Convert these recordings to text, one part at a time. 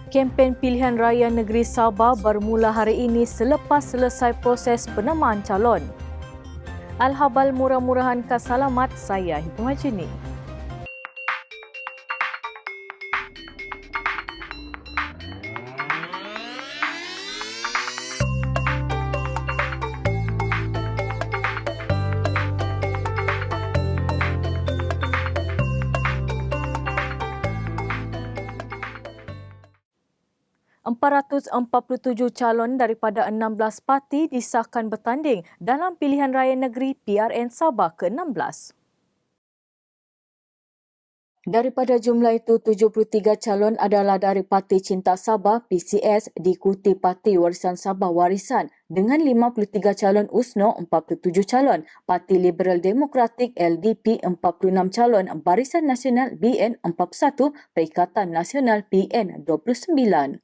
Kempen pilihan raya negeri Sabah bermula hari ini selepas selesai proses penamaan calon. Al-Habal murah-murahan Kasalamat, saya Hitung Hajini. ...447 calon daripada 16 parti disahkan bertanding dalam pilihan raya negeri PRN Sabah ke-16. Daripada jumlah itu, 73 calon adalah dari Parti Cinta Sabah PCS diikuti Parti Warisan Sabah Warisan dengan 53 calon USNO 47 calon, Parti Liberal Demokratik LDP 46 calon, Barisan Nasional BN 41, Perikatan Nasional PN 29.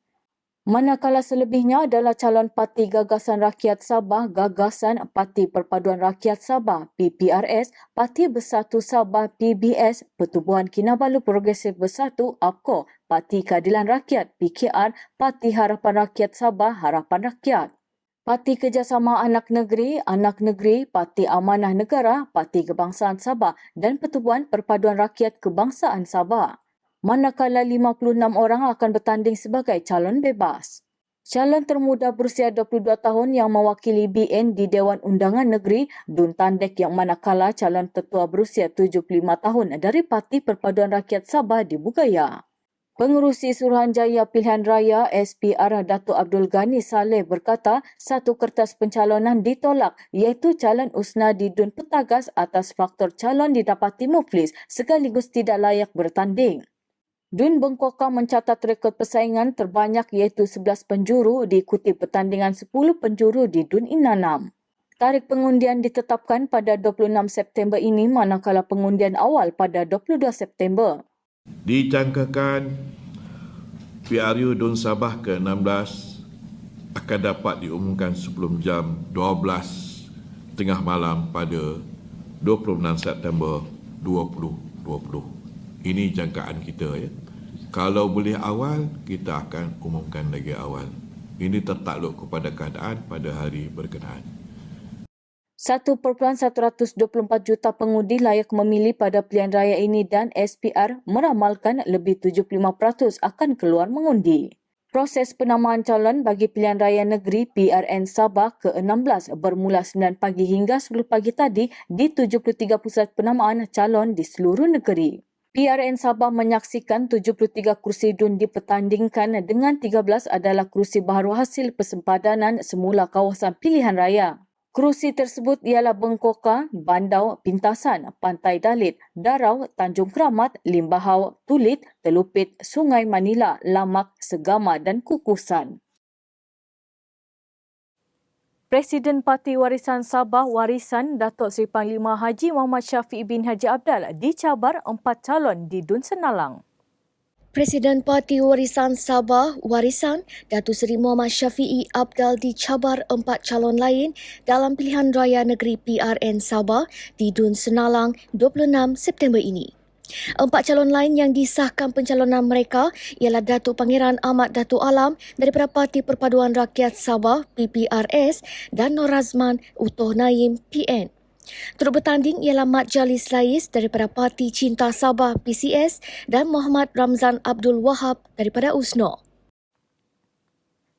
Manakala selebihnya adalah calon Parti Gagasan Rakyat Sabah, Gagasan, Parti Perpaduan Rakyat Sabah, PPRS, Parti Bersatu Sabah, PBS, Pertubuhan Kinabalu Progresif Bersatu, APCO, Parti Keadilan Rakyat, PKR, Parti Harapan Rakyat Sabah, Harapan Rakyat, Parti Kerjasama Anak Negeri, Parti Amanah Negara, Parti Kebangsaan Sabah dan Pertubuhan Perpaduan Rakyat Kebangsaan Sabah. Manakala 56 orang akan bertanding sebagai calon bebas. Calon termuda berusia 22 tahun yang mewakili BN di Dewan Undangan Negeri, Dun Tandek yang manakala calon tertua berusia 75 tahun dari Parti Perpaduan Rakyat Sabah di Bugaya. Pengerusi Suruhanjaya Pilihan Raya SPR Datuk Abdul Ghani Saleh berkata satu kertas pencalonan ditolak iaitu calon USNA di Dun Petagas atas faktor calon didapati muflis sekaligus tidak layak bertanding. Dun Bengkokau mencatat rekod persaingan terbanyak iaitu 11 penjuru diikuti pertandingan 10 penjuru di Dun Inanam. Tarikh pengundian ditetapkan pada 26 September ini manakala pengundian awal pada 22 September. Dijangkakan PRU Dun Sabah ke-16 akan dapat diumumkan sebelum jam 12 tengah malam pada 26 September 2020. Ini jangkaan kita ya. Kalau boleh awal, kita akan umumkan lagi awal. Ini tertakluk kepada keadaan pada hari berkenaan. 1.124 juta pengundi layak memilih pada pilihan raya ini dan SPR meramalkan lebih 75% akan keluar mengundi. Proses penamaan calon bagi pilihan raya negeri PRN Sabah ke-16 bermula 9 pagi hingga 10 pagi tadi di 73 pusat penamaan calon di seluruh negeri. PRN Sabah menyaksikan 73 kursi DUN dipertandingkan dengan 13 adalah kursi baharu hasil persempadanan semula kawasan pilihan raya. Kerusi tersebut ialah Bengkokau, Bandau, Pintasan, Pantai Dalit, Darau, Tanjung Keramat, Limbahau, Tulit, Telupit, Sungai Manila, Lamak, Segama dan Kukusan. Presiden Parti Warisan Sabah Warisan Datuk Seri Panglima Haji Muhammad Syafiee bin Haji Abdal dicabar 4 calon di Dun Senalang. Presiden Parti Warisan Sabah Warisan Datuk Seri Muhammad Syafiee Abdal dicabar 4 calon lain dalam pilihan raya negeri PRN Sabah di Dun Senalang 26 September ini. 4 calon lain yang disahkan pencalonan mereka ialah Datuk Pangeran Ahmad Datuk Alam daripada Parti Perpaduan Rakyat Sabah PPRS dan Nur Razman Utoh Naim PN. Turut bertanding ialah Mat Jalis Lais daripada Parti Cinta Sabah PCS dan Muhammad Ramzan Abdul Wahab daripada USNO.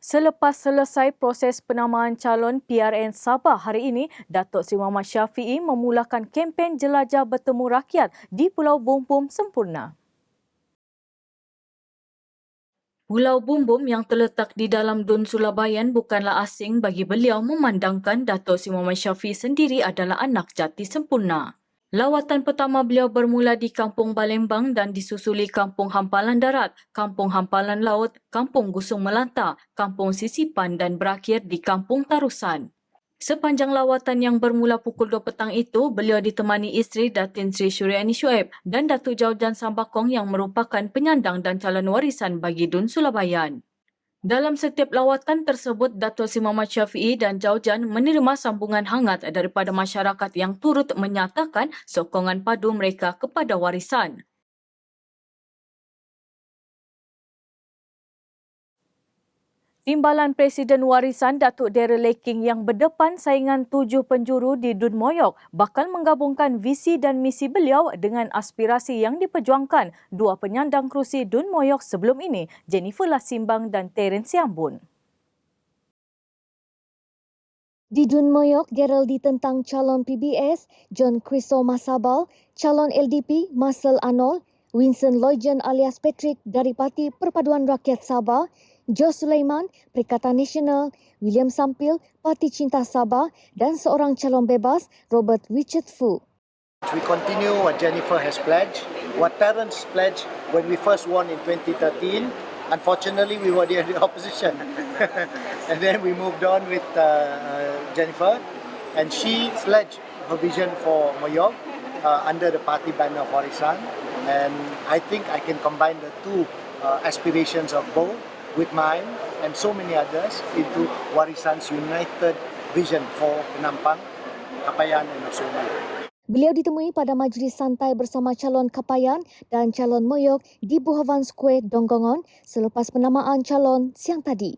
Selepas selesai proses penamaan calon PRN Sabah hari ini, Datuk Seri Muhammad Syafiee memulakan kempen jelajah bertemu rakyat di Pulau Bumbum sempurna. Pulau Bumbum yang terletak di dalam Dun Sulabayan bukanlah asing bagi beliau memandangkan Datuk Seri Muhammad Syafiee sendiri adalah anak jati sempurna. Lawatan pertama beliau bermula di Kampung Balembang dan disusuli Kampung Hampalan Darat, Kampung Hampalan Laut, Kampung Gusung Melanta, Kampung Sisipan dan berakhir di Kampung Tarusan. Sepanjang lawatan yang bermula pukul 2 petang itu, beliau ditemani isteri Datin Sri Syuriani Shuaib dan Datuk Jaujan Sambakong yang merupakan penyandang dan calon warisan bagi Dun Sulabayan. Dalam setiap lawatan tersebut, Datuk Seri Muhammad Syafiee dan Jaujan menerima sambungan hangat daripada masyarakat yang turut menyatakan sokongan padu mereka kepada warisan. Timbalan Presiden Warisan Datuk Daryl Laking yang berdepan saingan 7 penjuru di Dun Moyok bakal menggabungkan visi dan misi beliau dengan aspirasi yang diperjuangkan dua penyandang kerusi Dun Moyok sebelum ini, Jennifer Lasimbang dan Terence Yambun. Di Dun Moyok, Daryl ditentang calon PBS John Christo Masabal, calon LDP Marcel Arnold, Winston Loygen alias Patrick dari Parti Perpaduan Rakyat Sabah, Joe Sulaiman, Perikatan Nasional, William Sampil, Parti Cinta Sabah dan seorang calon bebas, Robert Richard Fu. We continue what Jennifer has pledged, what Terence pledged when we first won in 2013. Unfortunately, we were the opposition. And then we moved on with Jennifer, and she pledged her vision for Moyok under the party banner of Warisan. And I think I can combine the two aspirations of both with mine and so many others into Warisan's united vision for Penampang, Kapayan and also Moyok. Beliau ditemui pada majlis santai bersama calon Kapayan dan calon Moyok di Buhavan Square, Donggongon selepas penamaan calon siang tadi.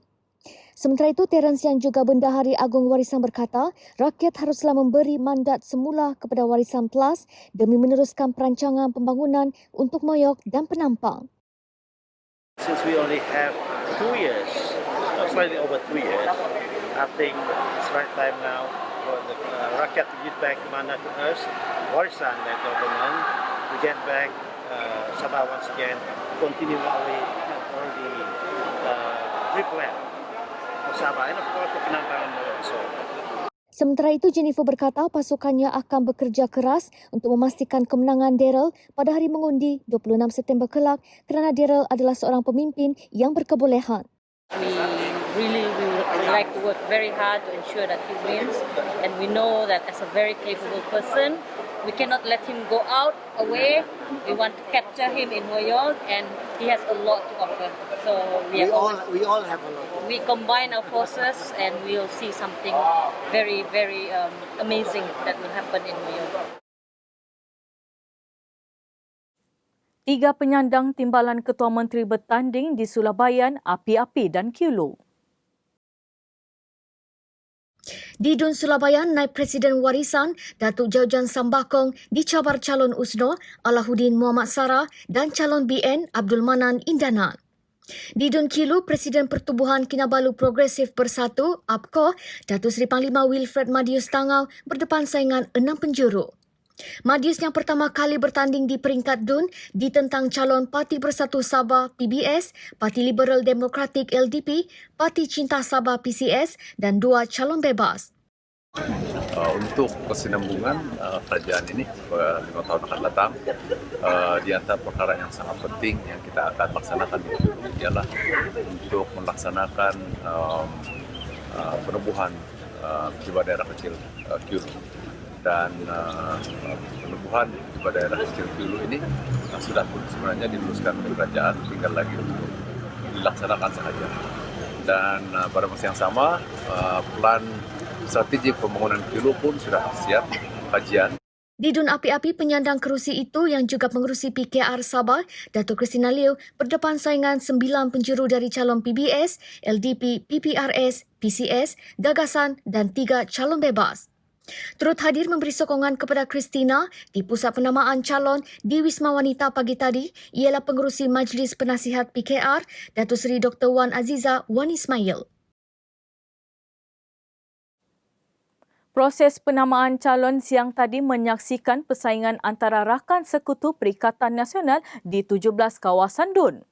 Sementara itu, Terence yang juga Bendahari Agung Warisan berkata, rakyat haruslah memberi mandat semula kepada Warisan Plus demi meneruskan perancangan pembangunan untuk Moyok dan Penampang. Since we only have 2 years, slightly over 2 years, I think it's right time now for the rakyat to give back mandat to us, Warisan and government, to get back Sabah once again, continue on the pre-plan for Sabah and of course for Penampang and Moyok. Sementara itu, Jennifer berkata pasukannya akan bekerja keras untuk memastikan kemenangan Daryl pada hari mengundi 26 September kelak kerana Daryl adalah seorang pemimpin yang berkebolehan. We would like to work very hard to ensure that he wins, and we know that as a very capable person, we cannot let him go out away. We want to capture him in Moyok, and he has a lot to offer. So We all have a lot. we combine our forces, and we'll see something very, very amazing that will happen in Moyok. 3 penyandang timbalan Ketua Menteri bertanding di Sulabayan, Api-Api dan Kilo. Di Dun Sulabayan, Naib Presiden Warisan Datuk Jaujan Sambakong dicabar calon USNO Alahuddin Muhammad Sarah dan calon BN Abdul Manan Indanan. Di Dun Kilo, Presiden Pertubuhan Kinabalu Progresif Bersatu (APKO) Datuk Seri Panglima Wilfred Madius Tangau berdepan saingan 6 penjuru. Madius yang pertama kali bertanding di peringkat Dun ditentang calon Parti Bersatu Sabah PBS, Parti Liberal Demokratik LDP, Parti Cinta Sabah PCS dan 2 calon bebas. Untuk kesinambungan kerajaan ini 5 tahun akan datang, di antara perkara yang sangat penting yang kita akan laksanakan itu ialah untuk melaksanakan penubuhan jiwa daerah kecil Kilo. Dan penubuhan jiwa daerah kecil Kilo ini sudah pun sebenarnya diluluskan oleh kerajaan, tinggal lagi untuk dilaksanakan saja. Dan pada masa yang sama, plan strategi pembangunan Kilo pun sudah siap kajian. Di Dun Api-Api, penyandang kerusi itu yang juga pengerusi PKR Sabah, Datuk Christina Liu, berdepan saingan 9 penjuru dari calon PBS, LDP, PPRS, PCS, Gagasan dan 3 calon bebas. Turut hadir memberi sokongan kepada Christina di pusat penamaan calon di Wisma Wanita pagi tadi ialah pengerusi Majlis Penasihat PKR, Datuk Seri Dr. Wan Aziza Wan Ismail. Proses penamaan calon siang tadi menyaksikan persaingan antara rakan sekutu Perikatan Nasional di 17 kawasan Dun.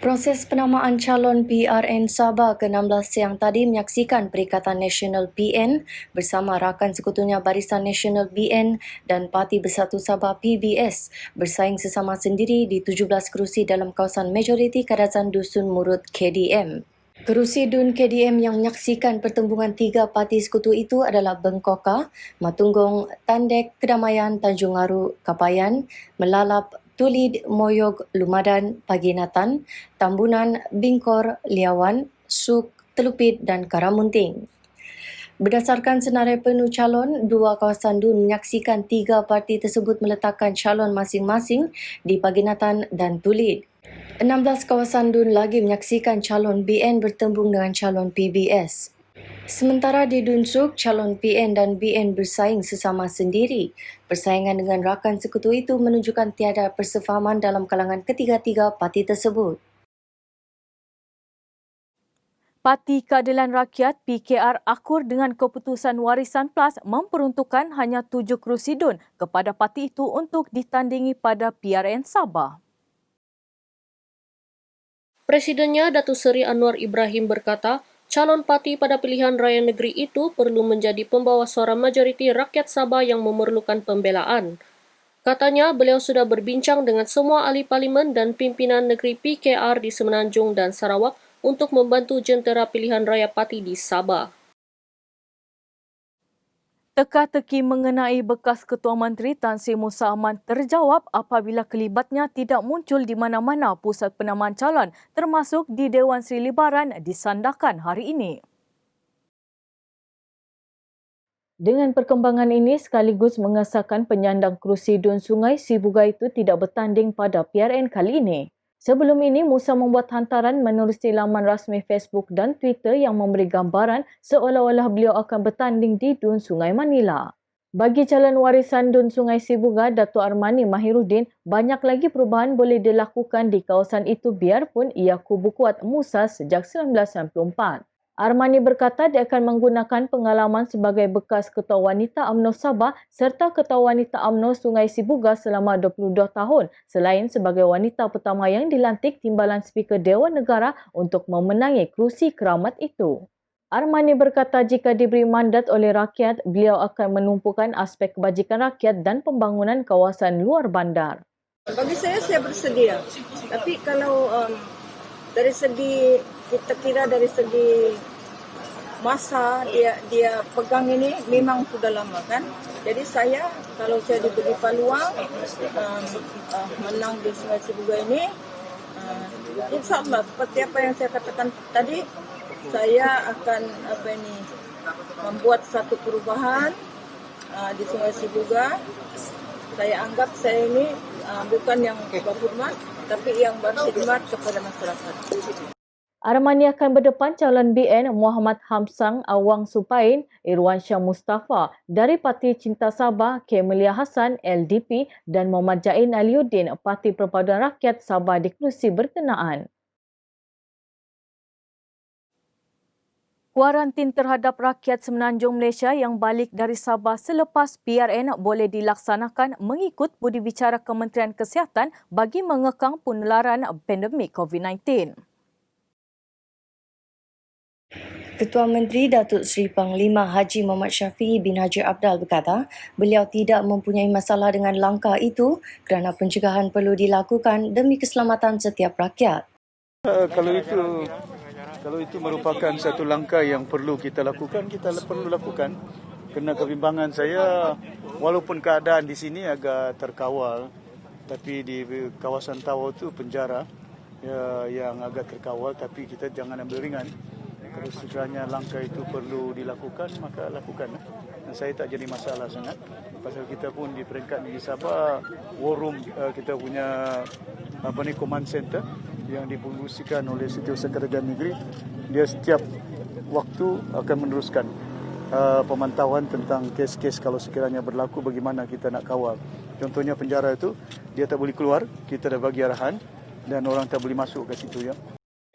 Proses penamaan calon PRN Sabah ke-16 siang tadi menyaksikan Perikatan Nasional PN bersama rakan sekutunya Barisan Nasional BN dan Parti Bersatu Sabah PBS bersaing sesama sendiri di 17 kerusi dalam kawasan majoriti Kadazan Dusun Murut KDM. Kerusi Dun KDM yang menyaksikan pertembungan 3 parti sekutu itu adalah Bengkoka, Matunggong, Tandek, Kedamaian, Tanjung Aru, Kapayan, Melalap, Tulid, Moyog, Lumadan, Paginatan, Tambunan, Bingkor, Liawan, Suk, Telupit dan Karamunting. Berdasarkan senarai penuh calon, 2 kawasan Dun menyaksikan 3 parti tersebut meletakkan calon masing-masing di Paginatan dan Tulid. 16 kawasan DUN lagi menyaksikan calon BN bertembung dengan calon PBS. Sementara di DUN Suk, calon PN dan BN bersaing sesama sendiri. Persaingan dengan rakan sekutu itu menunjukkan tiada persefahaman dalam kalangan ketiga-tiga parti tersebut. Parti Keadilan Rakyat PKR akur dengan keputusan Warisan Plus memperuntukkan hanya 7 kerusi DUN kepada parti itu untuk ditandingi pada PRN Sabah. Presidennya Datuk Seri Anwar Ibrahim berkata, calon parti pada pilihan raya negeri itu perlu menjadi pembawa suara majoriti rakyat Sabah yang memerlukan pembelaan. Katanya, beliau sudah berbincang dengan semua ahli parlimen dan pimpinan negeri PKR di Semenanjung dan Sarawak untuk membantu jentera pilihan raya parti di Sabah. Teka-teki mengenai bekas Ketua Menteri Tan Sri Musa Aman terjawab apabila kelibatnya tidak muncul di mana-mana pusat penamaan calon termasuk di Dewan Sri Libaran disandarkan hari ini. Dengan perkembangan ini sekaligus mengesahkan penyandang kerusi DUN Sungai Sibuga itu tidak bertanding pada PRN kali ini. Sebelum ini, Musa membuat hantaran menerusi laman rasmi Facebook dan Twitter yang memberi gambaran seolah-olah beliau akan bertanding di DUN Sungai Manila. Bagi calon warisan DUN Sungai Sibuga, Datuk Armani Mahiruddin, banyak lagi perubahan boleh dilakukan di kawasan itu biarpun ia kubu kuat Musa sejak 1994. Armani berkata dia akan menggunakan pengalaman sebagai bekas Ketua Wanita UMNO Sabah serta Ketua Wanita UMNO Sungai Sibuga selama 22 tahun selain sebagai wanita pertama yang dilantik Timbalan Speaker Dewan Negara untuk memenangi kerusi keramat itu. Armani berkata jika diberi mandat oleh rakyat, beliau akan menumpukan aspek kebajikan rakyat dan pembangunan kawasan luar bandar. Bagi saya bersedia. Tapi kalau dari segi kita kira dari segi masa dia pegang ini memang sudah lama kan. Jadi kalau saya diberi peluang menang di Sungai Sibuga ini, insyaAllah seperti apa yang saya katakan tadi, saya akan membuat satu perubahan di Sungai Sibuga. Saya anggap saya ini bukan yang berhormat, tapi yang berkhidmat kepada masyarakat. Armani akan berdepan calon BN Muhammad Hamsang Awang Supain, Irwan Shah Mustafa dari Parti Cinta Sabah, Kemelia Hassan LDP dan Muhammad Jain Aliuddin Parti Perpaduan Rakyat Sabah di kerusi berkenaan. Kuarantin terhadap rakyat Semenanjung Malaysia yang balik dari Sabah selepas PRN boleh dilaksanakan mengikut budi bicara Kementerian Kesihatan bagi mengekang penularan pandemik COVID-19. Ketua Menteri Datuk Seri Panglima Haji Muhammad Syafiee bin Haji Abdal berkata, beliau tidak mempunyai masalah dengan langkah itu kerana pencegahan perlu dilakukan demi keselamatan setiap rakyat. Kalau itu merupakan satu langkah yang perlu kita lakukan, kita perlu lakukan. Kerana kebimbangan saya, walaupun keadaan di sini agak terkawal, tapi di kawasan Tawau itu penjara yang agak terkawal, tapi kita jangan ambil ringan. Kalau sekiranya langkah itu perlu dilakukan, maka lakukan. Dan saya tak jadi masalah sangat. Pasal kita pun di peringkat negeri Sabah, war room kita punya command center yang dipengurusikan oleh Setiausaha Kerajaan Negeri. Dia setiap waktu akan meneruskan pemantauan tentang kes-kes kalau sekiranya berlaku bagaimana kita nak kawal. Contohnya penjara itu, dia tak boleh keluar, kita dah bagi arahan dan orang tak boleh masuk ke situ ya.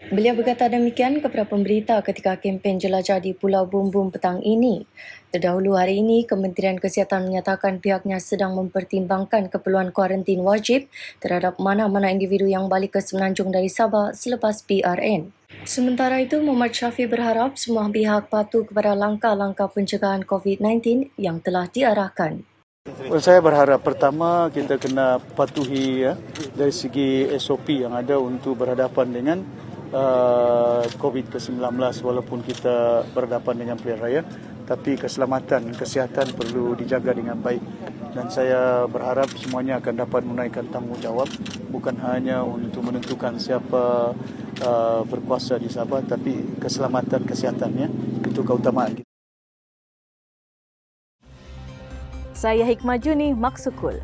Beliau berkata demikian kepada pemberita ketika kempen jelajah di Pulau Bumbung petang ini. Terdahulu hari ini, Kementerian Kesihatan menyatakan pihaknya sedang mempertimbangkan keperluan kuarantin wajib terhadap mana-mana individu yang balik ke Semenanjung dari Sabah selepas PRN. Sementara itu, Muhammad Syafiee berharap semua pihak patuh kepada langkah-langkah pencegahan COVID-19 yang telah diarahkan. Saya berharap pertama kita kena patuhi dari segi SOP yang ada untuk berhadapan dengan COVID-19 walaupun kita berhadapan dengan pilihan raya, tapi keselamatan kesihatan perlu dijaga dengan baik dan saya berharap semuanya akan dapat menunaikan tanggungjawab bukan hanya untuk menentukan siapa berkuasa di Sabah, tapi keselamatan kesihatannya itu keutamaan kita. Saya Hikmah Juni, Maksukul.